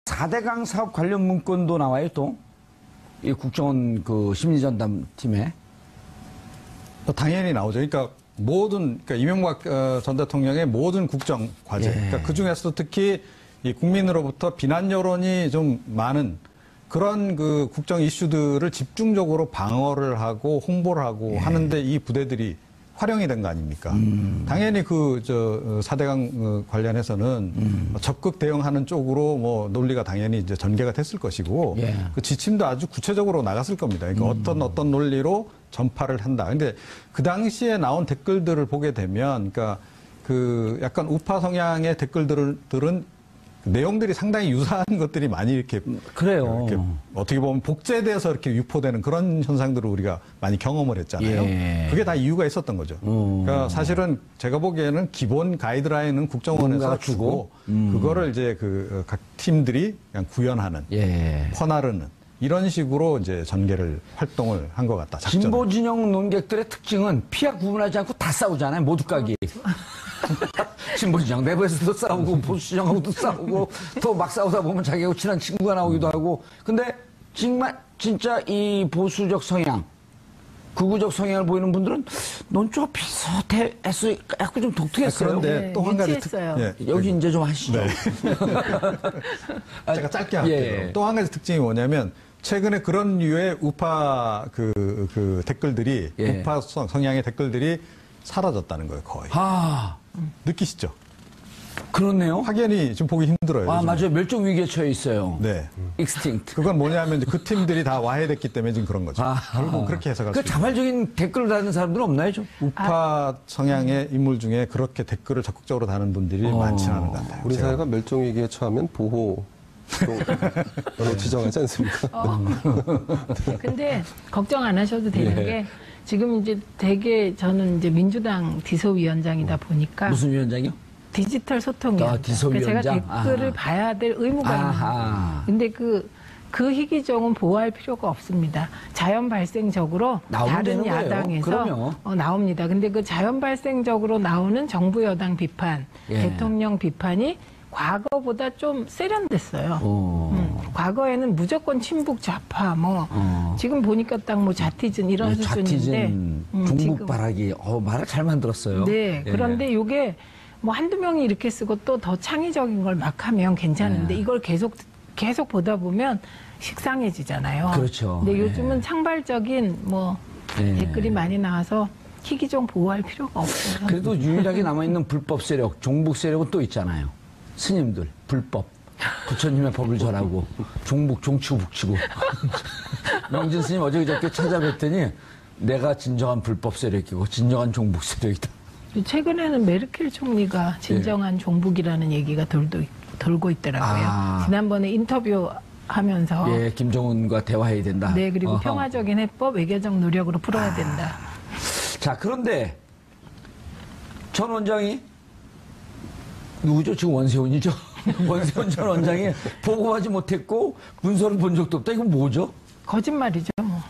4대강 사업 관련 문건도 나와요, 또. 이 국정원 그 심리전담 팀에. 당연히 나오죠. 그러니까 이명박 전 대통령의 모든 국정 과제. 예. 그러니까 그 중에서도 특히 이 국민으로부터 비난 여론이 좀 많은 그런 그 국정 이슈들을 집중적으로 방어를 하고 홍보를 하고 하는데 이 부대들이 활용이 된 거 아닙니까? 당연히 그 4대강 관련해서는 적극 대응하는 쪽으로 뭐 논리가 당연히 이제 전개가 됐을 것이고 예. 그 지침도 아주 구체적으로 나갔을 겁니다. 그러니까 어떤 논리로 전파를 한다. 근데 그 당시에 나온 댓글들을 보게 되면 그러니까 그 약간 우파 성향의 댓글들은 내용들이 상당히 유사한 것들이 많이 이렇게 그래요. 이렇게 어떻게 보면 복제돼서 이렇게 유포되는 그런 현상들을 우리가 많이 경험을 했잖아요. 예. 그게 다 이유가 있었던 거죠. 그러니까 사실은 제가 보기에는 기본 가이드라인은 국정원에서 주고 그거를 이제 그 각 팀들이 그냥 구현하는, 예. 퍼나르는 이런 식으로 이제 전개를 활동을 한 것 같다. 작전을. 진보 진영 논객들의 특징은 피하 구분하지 않고 다 싸우잖아요. 모두 까기. 진보 진영 내부에서도 싸우고 보수 진영하고도 싸우고 또 막 싸우다 보면 자기하고 친한 친구가 나오기도 하고. 근데 정말 진짜 이 보수적 성향, 극우적 성향을 보이는 분들은 넌 좀 비슷해 했어. 약간 좀 독특했어요. 그런데 네, 또 한 가지 유치했어요. 여기 이제 좀 하시죠. 네. 제가 짧게 할게요. 예. 또 한 가지 특징이 뭐냐면 최근에 그런 류의 우파 그 댓글들이 예. 우파 성향의 댓글들이 사라졌다는 거예요, 거의. 아, 느끼시죠? 그렇네요. 확연히 좀 보기 힘들어요. 아, 요즘에. 맞아요. 멸종 위기에 처해 있어요. 네. 익스팅트. 그건 뭐냐면 이제 그 팀들이 다 와해됐기 때문에 지금 그런 거죠. 결국 그렇게 해석할 수 그 있어요. 자발적인 댓글을 다는 사람들은 없나요, 좀? 우파 성향의 인물 중에 그렇게 댓글을 적극적으로 다는 분들이 많지는 않은 것 같아요. 우리 제가. 사회가 멸종위기에 처하면 보호 로 지정하지 않습니까? 근데 걱정 안 하셔도 되는 예. 게 지금 이제 되게 저는 이제 민주당 디소위원장이다 보니까 무슨 위원장이요? 디지털 소통위원장. 아, 디소위원장? 제가 댓글을 아하. 봐야 될 의무가 아하. 있는 거예요. 근데 그 희귀종은 보호할 필요가 없습니다. 자연 발생적으로 나오면 다른 되는 거예요. 야당에서 그럼요. 나옵니다. 근데 그 자연 발생적으로 나오는 정부 여당 비판, 예. 대통령 비판이 과거보다 좀 세련됐어요. 과거에는 무조건 친북 좌파 지금 보니까 딱 뭐 자티즌 이런 수준인데 자티즌, 종북바라기. 말을 잘 만들었어요. 네. 예. 그런데 이게 뭐 한두 명이 이렇게 쓰고 또 더 창의적인 걸 막 하면 괜찮은데 네. 이걸 계속 보다 보면 식상해지잖아요. 그렇죠. 근데 예. 요즘은 창발적인 예. 댓글이 많이 나와서 희귀종 보호할 필요가 없어요. 그래도 유일하게 남아있는 불법 세력, 종북 세력은 또 있잖아요. 스님들, 불법. 부처님의 법을 전하고, 종치고 북치고. 명진 스님 어제 그저께 찾아뵀더니 내가 진정한 불법 세력이고, 진정한 종북 세력이다. 최근에는 메르켈 총리가 진정한 종북이라는 얘기가 돌고 있더라고요. 아. 지난번에 인터뷰하면서 예, 김정은과 대화해야 된다. 네, 그리고 어허. 평화적인 해법, 외교적 노력으로 풀어야 된다. 자, 그런데 전 원장이 누구죠? 지금 원세훈이죠? 원세훈 전 원장이 보고하지 못했고 문서를 본 적도 없다. 이건 뭐죠? 거짓말이죠, 뭐.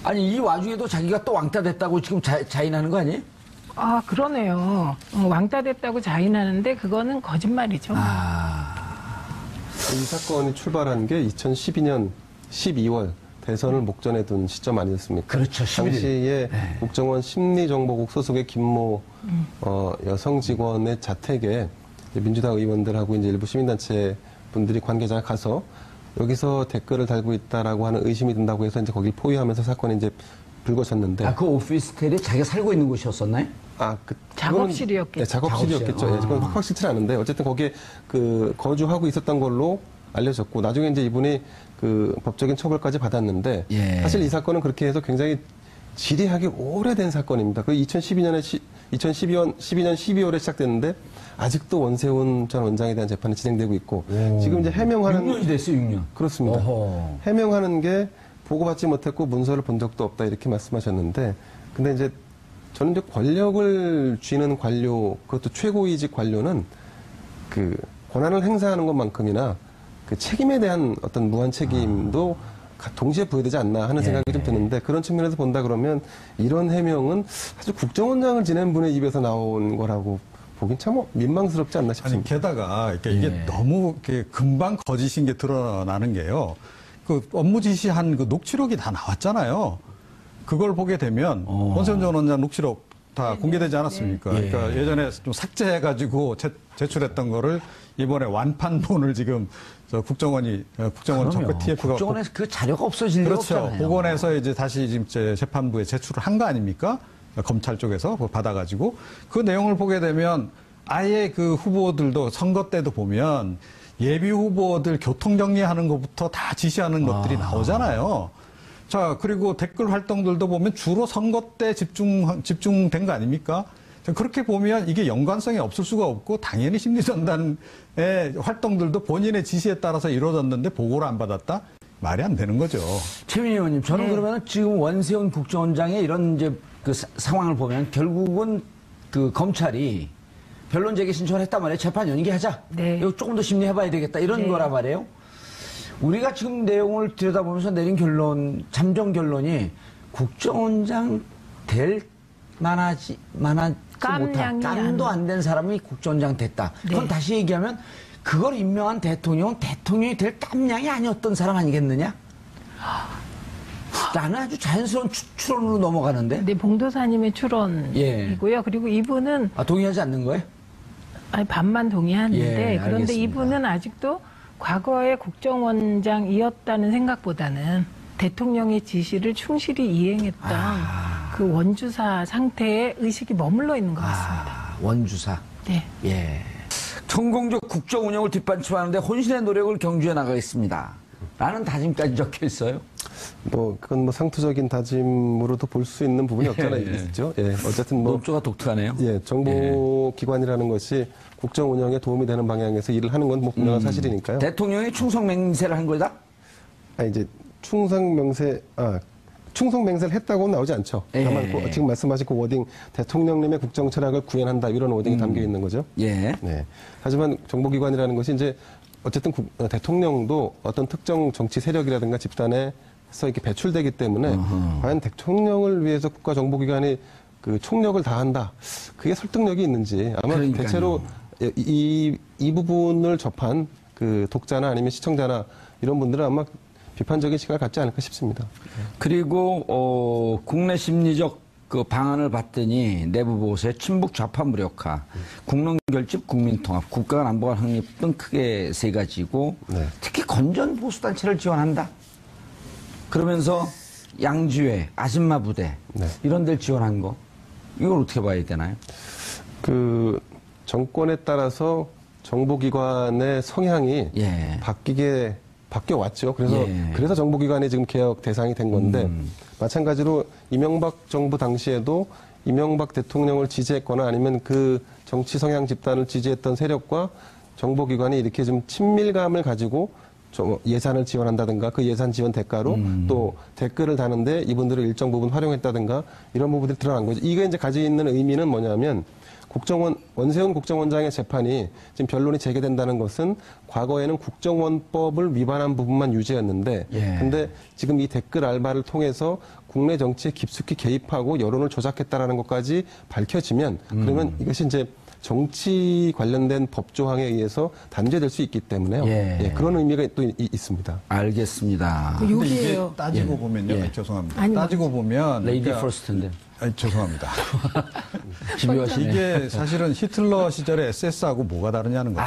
아니, 이 와중에도 자기가 또 왕따 됐다고 지금 자인하는 거 아니에요? 아, 그러네요. 왕따 됐다고 자인하는데 그거는 거짓말이죠. 이 사건이 출발한 게 2012년 12월 대선을 목전에 둔 시점 아니었습니까? 그렇죠, 11일. 당시에 국정원 심리정보국 소속의 김모 여성 직원의 자택에 이제 민주당 의원들하고 이제 일부 시민단체 분들이 관계자가 가서 여기서 댓글을 달고 있다라고 하는 의심이 든다고 해서 이제 거길 포위하면서 사건이 이제 불거졌는데. 그 오피스텔이 자기가 살고 있는 곳이었었나요? 작업실이었겠죠. 네, 작업실이었겠죠. 작업실. 예, 그건 확실치는 않은데 어쨌든 거기에 거주하고 있었던 걸로 알려졌고 나중에 이제 이분이 법적인 처벌까지 받았는데 예. 사실 이 사건은 그렇게 해서 굉장히 지리하게 오래된 사건입니다. 2012년 12월에 시작됐는데 아직도 원세훈 전 원장에 대한 재판이 진행되고 있고 지금 이제 해명하는 6년이 됐어요, 6년. 그렇습니다. 어허. 해명하는 게 보고받지 못했고 문서를 본 적도 없다 이렇게 말씀하셨는데 근데 이제 저는 이제 권력을 쥐는 관료 그것도 최고위직 관료는 권한을 행사하는 것만큼이나 책임에 대한 어떤 무한 책임도 동시에 부여되지 않나 하는 생각이 좀 드는데 그런 측면에서 본다 그러면 이런 해명은 사실 국정원장을 지낸 분의 입에서 나온 거라고 보긴 참 민망스럽지 않나 아니, 싶습니다. 게다가 이게 너무 이렇게 금방 거짓인 게 드러나는 게요. 그 업무 지시한 그 녹취록이 다 나왔잖아요. 그걸 보게 되면 원세훈 전 원장 녹취록 다 공개되지 않았습니까? 그러니까 예전에 좀 삭제해가지고 제출했던 거를 이번에 완판본을 지금 국정원 정부 TF가 국정원에서 그 자료가 없어질 리가 그렇죠. 없잖아요. 복원해서 이제 다시 지금 재판부에 제출을 한 거 아닙니까? 검찰 쪽에서 그거 받아가지고 그 내용을 보게 되면 아예 그 후보들도 선거 때도 보면 예비 후보들 교통 정리하는 것부터 다 지시하는 것들이 나오잖아요. 자, 그리고 댓글 활동들도 보면 주로 선거 때 집중된 거 아닙니까? 그렇게 보면 이게 연관성이 없을 수가 없고 당연히 심리전단의 활동들도 본인의 지시에 따라서 이루어졌는데 보고를 안 받았다? 말이 안 되는 거죠. 최민희 의원님, 저는 그러면 지금 원세훈 국정원장의 이런 이제 그 상황을 보면 결국은 그 검찰이 변론 제기 신청을 했단 말이에요. 재판 연기하자. 네. 이거 조금 더 심리해봐야 되겠다. 이런 거라 말이에요. 우리가 지금 내용을 들여다보면서 내린 잠정 결론이 국정원장 될 만하지 못한 깜도 안 된 사람이 국정원장 됐다. 그건 다시 얘기하면 그걸 임명한 대통령이 될 깜냥이 아니었던 사람 아니겠느냐? 나는 아주 자연스러운 추론으로 넘어가는데. 네, 봉도사님의 추론이고요. 그리고 이분은 동의하지 않는 거예요? 아니, 반만 동의하는데 그런데 알겠습니다. 이분은 아직도 과거의 국정원장이었다는 생각보다는 대통령의 지시를 충실히 이행했던 그 원주사 상태에 의식이 머물러 있는 것 같습니다. 원주사. 네. 예. 성공적 국정 운영을 뒷받침하는데 혼신의 노력을 경주해 나가겠습니다. 라는 다짐까지 적혀 있어요. 그건 상투적인 다짐으로도 볼 수 있는 부분이 없잖아 있죠. 어쨌든 논조가 독특하네요. 정보기관이라는 것이 국정 운영에 도움이 되는 방향에서 일을 하는 건 분명한 사실이니까요. 대통령이 충성 맹세를 한 거다? 이제 충성 맹세를 했다고는 나오지 않죠. 다만 지금 말씀하신 그 워딩, 대통령님의 국정 철학을 구현한다 이런 워딩이 담겨 있는 거죠. 예. 네. 하지만 정보기관이라는 것이 이제 어쨌든 대통령도 어떤 특정 정치 세력이라든가 집단에서 이렇게 배출되기 때문에 과연 대통령을 위해서 국가정보기관이 그 총력을 다한다. 그게 설득력이 있는지 아마 그러니까요. 대체로 이 부분을 접한 그 독자나 아니면 시청자나 이런 분들은 아마 비판적인 시각을 갖지 않을까 싶습니다. 그리고 국내 심리적 그 방안을 봤더니 내부 보고서에 친북 좌파 무력화, 국론결집, 국민통합, 국가간 안보관 확립 등 크게 세 가지고 특히 건전 보수단체를 지원한다. 그러면서 양지회, 아줌마 부대 이런 데를 지원한 거 이걸 어떻게 봐야 되나요? 그 정권에 따라서 정보기관의 성향이 바뀌어왔죠. 그래서 정보기관이 지금 개혁 대상이 된 건데, 마찬가지로 이명박 정부 당시에도 이명박 대통령을 지지했거나 아니면 그 정치 성향 집단을 지지했던 세력과 정보기관이 이렇게 좀 친밀감을 가지고 예산을 지원한다든가 그 예산 지원 대가로 또 댓글을 다는데 이분들을 일정 부분 활용했다든가 이런 부분들이 드러난 거죠. 이게 이제 가지고 있는 의미는 뭐냐면 원세훈 국정원장의 재판이 지금 변론이 재개된다는 것은 과거에는 국정원법을 위반한 부분만 유죄였는데 근데 지금 이 댓글 알바를 통해서 국내 정치에 깊숙이 개입하고 여론을 조작했다라는 것까지 밝혀지면 그러면 이것이 이제 정치 관련된 법 조항에 의해서 단죄될 수 있기 때문에요. 그런 의미가 또 있습니다. 알겠습니다. 근데 이게 따지고 보면요. 죄송합니다. 따지고 보면 레이디 퍼스트인데. 죄송합니다. 이게 사실은 히틀러 시절의 SS하고 뭐가 다르냐는 거죠.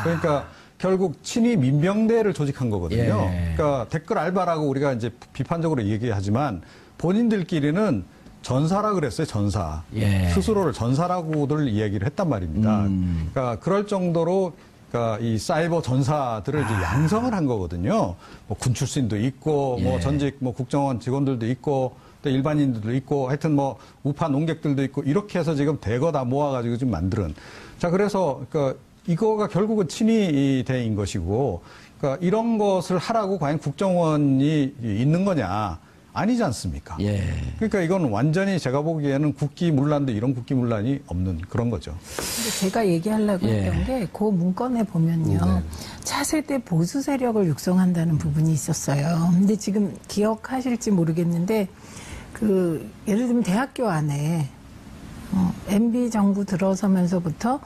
그러니까 결국 친위 민병대를 조직한 거거든요. 그러니까 댓글 알바라고 우리가 이제 비판적으로 얘기하지만 본인들끼리는 전사라 그랬어요, 전사. 스스로를 전사라고들 이야기를 했단 말입니다. 그러니까 그럴 정도로 그러니까 이 사이버 전사들을 이제 양성을 한 거거든요. 뭐 군 출신도 있고, 뭐 전직 뭐 국정원 직원들도 있고, 또 일반인들도 있고, 하여튼 뭐 우파 농객들도 있고, 이렇게 해서 지금 대거 다 모아가지고 지금 만드는. 자, 그래서 그러니까 이거가 결국은 친위대인 것이고, 그러니까 이런 것을 하라고 과연 국정원이 있는 거냐? 아니지 않습니까? 그러니까 이건 완전히 제가 보기에는 국기문란도 이런 국기문란이 없는 그런 거죠. 근데 제가 얘기하려고 했던 게 그 문건에 보면요. 차세대 보수 세력을 육성한다는 부분이 있었어요. 근데 지금 기억하실지 모르겠는데 그 예를 들면 대학교 안에 MB 정부 들어서면서부터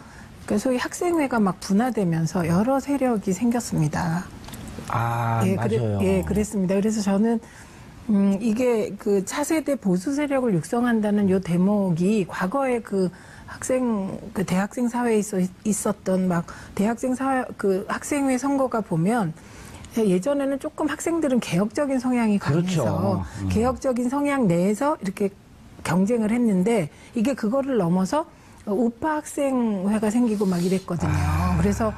그 소위 학생회가 막 분화되면서 여러 세력이 생겼습니다. 아, 맞아요. 그랬습니다. 그래서 저는 이게 그 차세대 보수 세력을 육성한다는 요 대목이 과거에 그 대학생 사회에 있었던 막 대학생 사회, 그 학생회 선거가 보면 예전에는 조금 학생들은 개혁적인 성향이 강해서 그렇죠. 개혁적인 성향 내에서 이렇게 경쟁을 했는데 이게 그거를 넘어서 우파 학생회가 생기고 막 이랬거든요. 그래서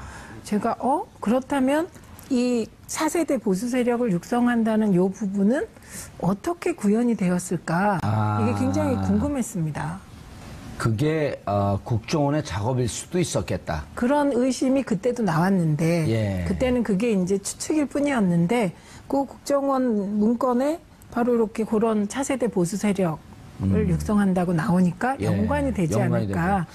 제가 그렇다면 이 차세대 보수 세력을 육성한다는 요 부분은 어떻게 구현이 되었을까? 이게 굉장히 궁금했습니다. 그게 국정원의 작업일 수도 있었겠다. 그런 의심이 그때도 나왔는데 예. 그때는 그게 이제 추측일 뿐이었는데 그 국정원 문건에 바로 이렇게 그런 차세대 보수 세력을 육성한다고 나오니까 예. 연관이 되지 연관이 않을까.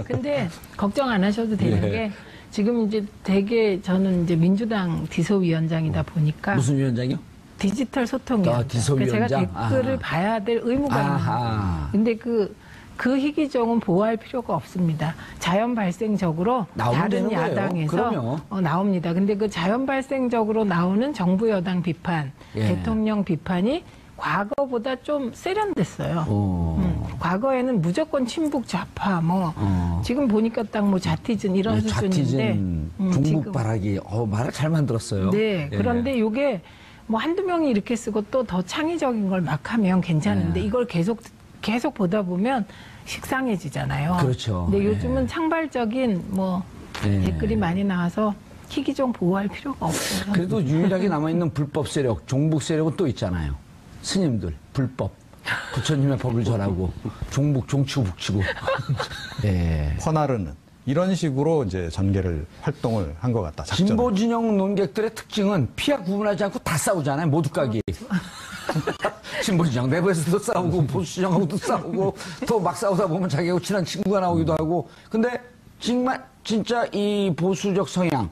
근데 걱정 안 하셔도 되는 예. 게 지금 이제 되게 저는 이제 민주당 디소위원장이다 보니까 무슨 위원장이요? 디지털 소통위원장. 디소위원장? 제가 댓글을 봐야 될 의무가 있는 거예요. 근데 그 희귀종은 보호할 필요가 없습니다. 자연 발생적으로 다른 야당에서 나옵니다. 근데 그 자연 발생적으로 나오는 정부 여당 비판, 대통령 비판이 과거보다 좀 세련됐어요. 과거에는 무조건 친북 좌파 지금 보니까 딱 뭐 자티즌 이런 수준인데 종북 발악이 말을 잘 만들었어요. 네. 그런데 이게 뭐 한두 명이 이렇게 쓰고 또 더 창의적인 걸 막 하면 괜찮은데 이걸 계속 보다 보면 식상해지잖아요. 그렇죠. 근데 요즘은 창발적인 댓글이 많이 나와서 희귀종 보호할 필요가 없어요. 그래도 유일하게 남아있는 불법 세력, 종북 세력은 또 있잖아요. 스님들, 불법. 부처님의 법을 전하고, 종북, 종치고 북치고. 퍼나르는. 이런 식으로 이제 전개를 활동을 한 것 같다. 작전을. 진보 진영 논객들의 특징은 피하 구분하지 않고 다 싸우잖아요. 모두까기. 진보 진영 내부에서도 싸우고 보수 진영하고도 싸우고 또 막 싸우다 보면 자기하고 친한 친구가 나오기도 하고. 근데 정말 진짜 이 보수적 성향,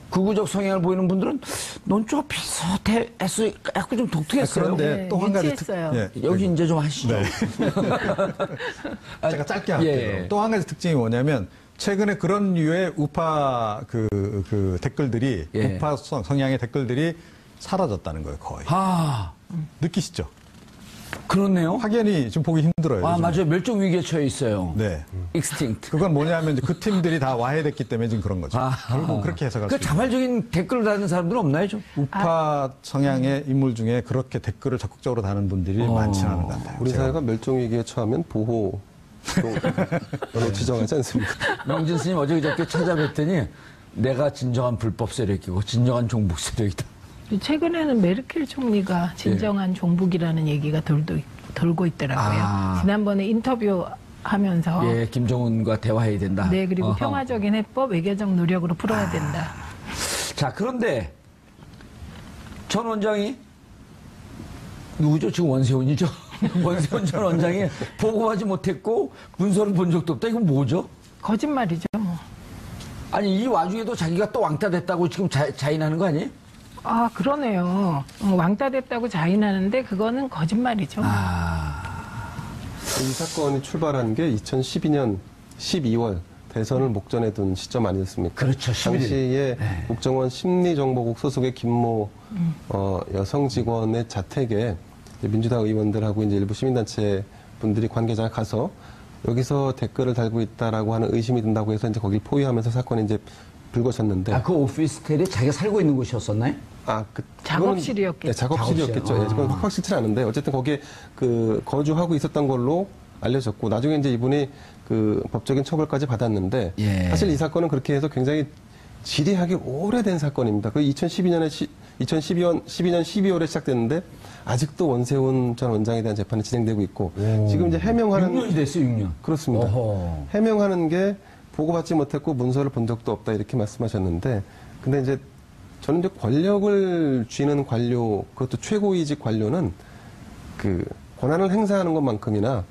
극우적 성향을 보이는 분들은 넌 좀 비슷해서 약간 좀 독특했어요. 그런데 또 한 가지 여기 이제 좀 하시죠. 네. 제가 짧게 할게요. 또 한 가지 특징이 뭐냐면 최근에 그런 류의 우파 그 댓글들이 우파 성향의 댓글들이 사라졌다는 거예요, 거의. 느끼시죠? 그렇네요. 확연히 지금 보기 힘들어요. 요즘에. 맞아요. 멸종 위기에 처해 있어요. 네. 익스팅트. 그건 뭐냐면 이제 그 팀들이 다 와해됐기 때문에 지금 그런 거죠. 결국 그렇게 해석할 수 있어요. 자발적인 댓글을 다는 사람들은 없나요, 좀? 우파 성향의 인물 중에 그렇게 댓글을 적극적으로 다는 분들이 많지는 않은 것 같아요. 우리 사회가 멸종 위기에 처하면 보호 로 지정하지 않습니까? 명진 스님 어제 그저께 찾아뵀더니 내가 진정한 불법 세력이고 진정한 종북 세력이다. 최근에는 메르켈 총리가 진정한 종북이라는 얘기가 돌고 있더라고요. 지난번에 인터뷰하면서 김정은과 대화해야 된다. 네, 그리고 평화적인 해법, 외교적 노력으로 풀어야 된다. 자, 그런데 전 원장이 누구죠? 지금 원세훈이죠? 원세훈 전 원장이 보고하지 못했고 문서를 본 적도 없다. 이건 뭐죠? 거짓말이죠, 뭐. 아니, 이 와중에도 자기가 또 왕따 됐다고 지금 자인하는 거 아니에요? 그러네요. 왕따 됐다고 자인하는데 그거는 거짓말이죠. 이 사건이 출발한 게 2012년 12월 대선을 목전에 둔 시점 아니었습니까? 그렇죠. 11일. 당시에 국정원 심리정보국 소속의 김모 여성 직원의 자택에 민주당 의원들하고 이제 일부 시민단체 분들이 관계자가 가서 여기서 댓글을 달고 있다라고 하는 의심이 든다고 해서 이제 거길 포위하면서 사건이 이제 불거졌는데. 그 오피스텔이 자기가 살고 있는 곳이었었나요? 작업실이었겠죠. 네, 작업실이었겠죠. 그건 확실치는 않은데 어쨌든 거기에 거주하고 있었던 걸로 알려졌고 나중에 이제 이분이 법적인 처벌까지 받았는데 사실 이 사건은 그렇게 해서 굉장히 지리하게 오래된 사건입니다. 2012년 12월에 시작됐는데 아직도 원세훈 전 원장에 대한 재판이 진행되고 있고 지금 이제 해명하는 6년이 됐어요, 6년. 그렇습니다. 해명하는 게 보고받지 못했고 문서를 본 적도 없다 이렇게 말씀하셨는데 근데 이제 저는 이제 권력을 쥐는 관료 그것도 최고위직 관료는 권한을 행사하는 것만큼이나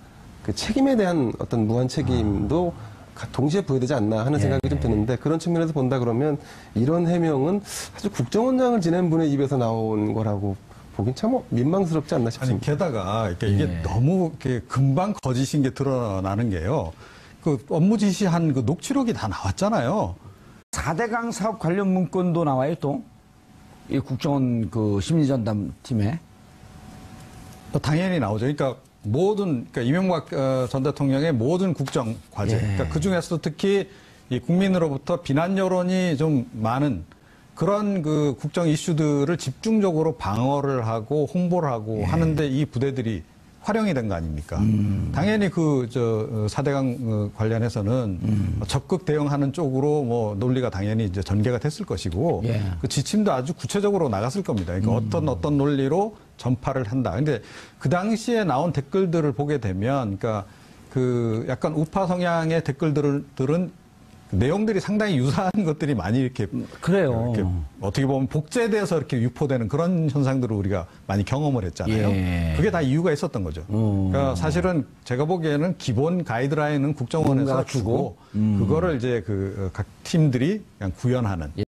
책임에 대한 어떤 무한 책임도 동시에 부여되지 않나 하는 생각이 좀 드는데 그런 측면에서 본다 그러면 이런 해명은 사실 국정원장을 지낸 분의 입에서 나온 거라고 보긴 참 민망스럽지 않나 아니, 싶습니다. 게다가 이게 너무 이렇게 금방 거짓인 게 드러나는 게요. 그 업무 지시한 그 녹취록이 다 나왔잖아요. 4대강 사업 관련 문건도 나와요, 또. 이 국정원 그 심리전담 팀에. 당연히 나오죠. 그러니까 그러니까 이명박 전 대통령의 모든 국정 과제. 그러니까 그 중에서도 특히 이 국민으로부터 비난 여론이 좀 많은 그런 그 국정 이슈들을 집중적으로 방어를 하고 홍보를 하고 하는데 이 부대들이 활용이 된 거 아닙니까? 당연히 4대강 관련해서는 적극 대응하는 쪽으로 뭐 논리가 당연히 이제 전개가 됐을 것이고 그 지침도 아주 구체적으로 나갔을 겁니다. 그러니까 어떤 논리로 전파를 한다. 근데 그 당시에 나온 댓글들을 보게 되면 그러니까 그 약간 우파 성향의 댓글들은 내용들이 상당히 유사한 것들이 많이 이렇게 그래요. 이렇게 어떻게 보면 복제돼서 이렇게 유포되는 그런 현상들을 우리가 많이 경험을 했잖아요. 그게 다 이유가 있었던 거죠. 그러니까 사실은 제가 보기에는 기본 가이드라인은 국정원에서 주고 그거를 이제 각 팀들이 그냥 구현하는